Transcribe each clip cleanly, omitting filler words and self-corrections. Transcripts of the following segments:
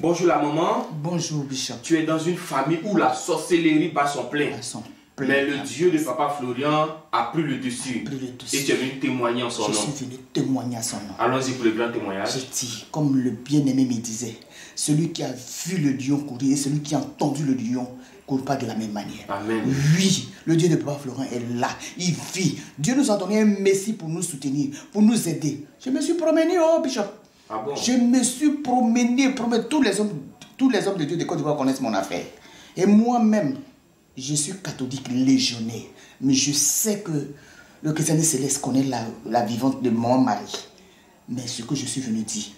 Bonjour la maman. Bonjour Bishop. Tu es dans une famille où la sorcellerie bat son plein. Mais le Dieu de papa Florian a pris le dessus. Et tu es venu témoigner en son nom. Je suis venu témoigner en son nom. Allons-y pour le grand témoignage. Je dis, comme le bien-aimé me disait, celui qui a vu le lion courir et celui qui a entendu le lion ne court pas de la même manière. Amen. Oui, le Dieu de papa Florian est là. Il vit. Dieu nous a donné un messie pour nous soutenir, pour nous aider. Je me suis promené, oh Bishop. Ah bon? Je me suis promené. Tous les hommes de Dieu de Côte d'Ivoire connaissent mon affaire. Et moi-même, je suis catholique légionnaire. Mais je sais que le christianisme céleste connaît la vivante de mon mari. Mais ce que je suis venu dire,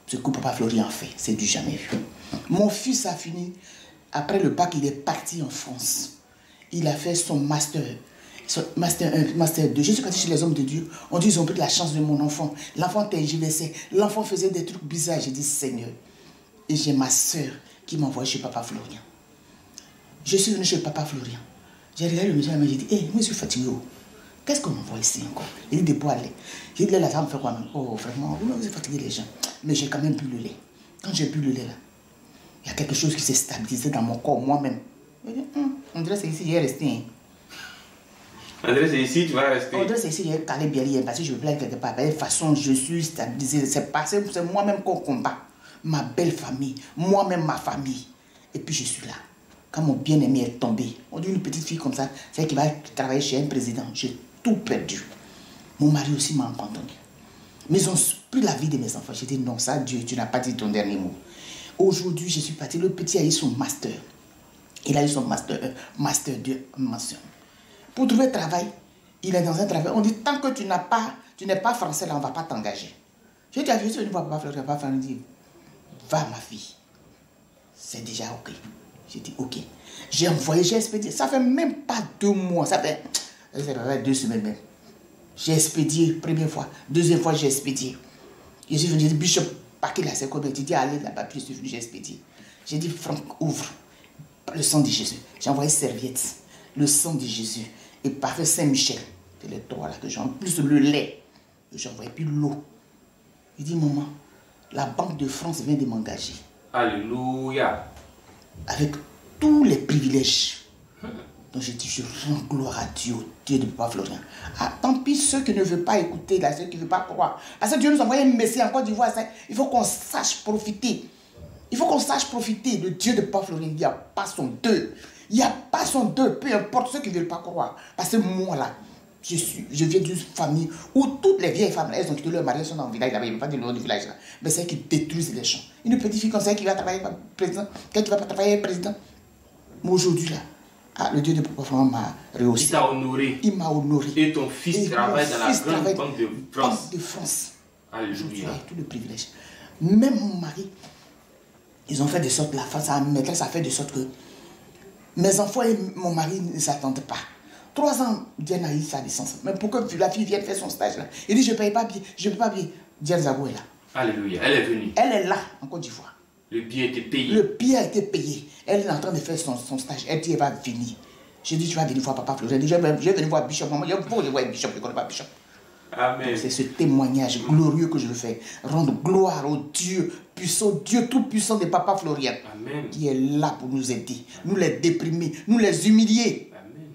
ce que papa Florian a fait, c'est du jamais vu. Mon fils a fini, après le bac, il est parti en France. Il a fait son master 1, master 2. Je suis parti chez les hommes de Dieu. On dit, ils ont pris la chance de mon enfant. L'enfant tergiversait. L'enfant faisait des trucs bizarres. J'ai dit, Seigneur. Et j'ai ma soeur qui m'a envoyé chez papa Florian. Je suis venu chez papa Florian. J'ai regardé le monsieur et j'ai dit, hé, moi je suis fatigué. Qu'est-ce qu'on m'envoie ici encore? Il dit, des poils lait. J'ai dit, là, ça me fait quoi même? Oh, vraiment, vous êtes fatigué les gens. Mais j'ai quand même bu le lait. Quand j'ai bu le lait là, il y a quelque chose qui s'est stabilisé dans mon corps moi-même. J'ai dit, on dirait que c'est ici, j'ai resté. Hein. André, c'est ici, tu vas rester. André, c'est ici, j'ai calé bien parce que je me plais quelque part. De toute façon, je suis stabilisé. C'est passé, c'est moi-même qu'on combat. Ma belle famille, moi-même ma famille. Et puis je suis là. Quand mon bien-aimé est tombé, on dit une petite fille comme ça, c'est qui va travailler chez un président. J'ai tout perdu. Mon mari aussi m'a abandonné. Mais ils ont pris la vie de mes enfants. J'ai dit non, ça, Dieu, tu n'as pas dit ton dernier mot. Aujourd'hui, je suis parti. Le petit a eu son master. Il a eu son master 1, master 2, mention. Pour trouver travail, il est dans un travail. On dit, tant que tu n'es pas français, là, on ne va pas t'engager. J'ai dit, je suis venu voir papa Florian, papa Florian dit, va ma fille. C'est déjà ok. J'ai dit, ok. J'ai envoyé, j'ai expédié. Ça fait même pas 2 mois. Ça fait 2 semaines même. J'ai expédié, première fois. Deuxième fois, j'ai expédié. Je suis venu, j'ai dit, Bishop, paquet là, c'est quoi? Tu dis, allez là-bas, puis je suis venu, j'ai expédié. J'ai dit, Franck, ouvre. Le sang de Jésus. J'ai envoyé serviette. Le sang de Jésus. Et parfait Saint-Michel. C'est les 3 là que j'ai. En plus, le lait. J'ai envoyé, puis l'eau. Il dit, maman, la Banque de France vient de m'engager. Alléluia. Avec tous les privilèges. Donc je dis, je rends gloire à Dieu, au Dieu de papa Florian. Ah, tant pis ceux qui ne veulent pas écouter, là, ceux qui ne veulent pas croire. Parce que Dieu nous a envoyé un messie en Côte d'Ivoire. Il faut qu'on sache profiter. Il faut qu'on sache profiter de Dieu de papa Florian. Il n'y a pas son deux. Il n'y a pas son deux, peu importe ceux qui ne veulent pas croire. Parce que moi là, je viens d'une famille où toutes les vieilles femmes, elles ont quitté leur mari, elles sont dans le village là-bas, il n'y a pas de nom du village là. Mais c'est qui détruisent les champs. Une petite fille comme ça qui va travailler comme président, qui va pas travailler président. Mais aujourd'hui là, le Dieu de papa Florian m'a rehaussé. Il t'a honoré. Il m'a honoré. Et ton fils travaille dans la grande banque de France. Banque de France. Alléluia. Tout le privilège. Même mon mari, ils ont fait de sorte, sa maîtresse a fait de sorte que mes enfants et mon mari ne s'attendent pas. 3 ans, Diane a eu sa licence. Mais pour que la fille vienne faire son stage là, il dit je ne paye pas bien, je ne peux pas bien. Diane Zago est là. Alléluia, elle est venue. Elle est là, en Côte d'Ivoire. Le billet était payé. Le billet a été payé. Elle est en train de faire son stage. Elle dit elle va venir. J'ai dit tu vas venir voir papa Florian. J'ai dit je vais venir voir Bishop. Maman, il faut aller voir Bishop, je ne connais pas Bishop. Amen. C'est ce témoignage glorieux que je veux faire. Rendre gloire au Dieu puissant, Dieu tout puissant de papa Florian. Amen. Qui est là pour nous aider. Nous les déprimer, nous les humilier. Amen.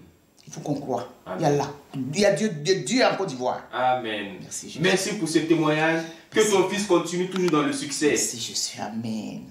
Il faut qu'on croie. Amen. Il y a là. Il y a Dieu en Côte d'Ivoire. Amen. Merci, Jésus. Merci pour ce témoignage. Que ton fils continue toujours dans le succès. Merci Jésus. Amen.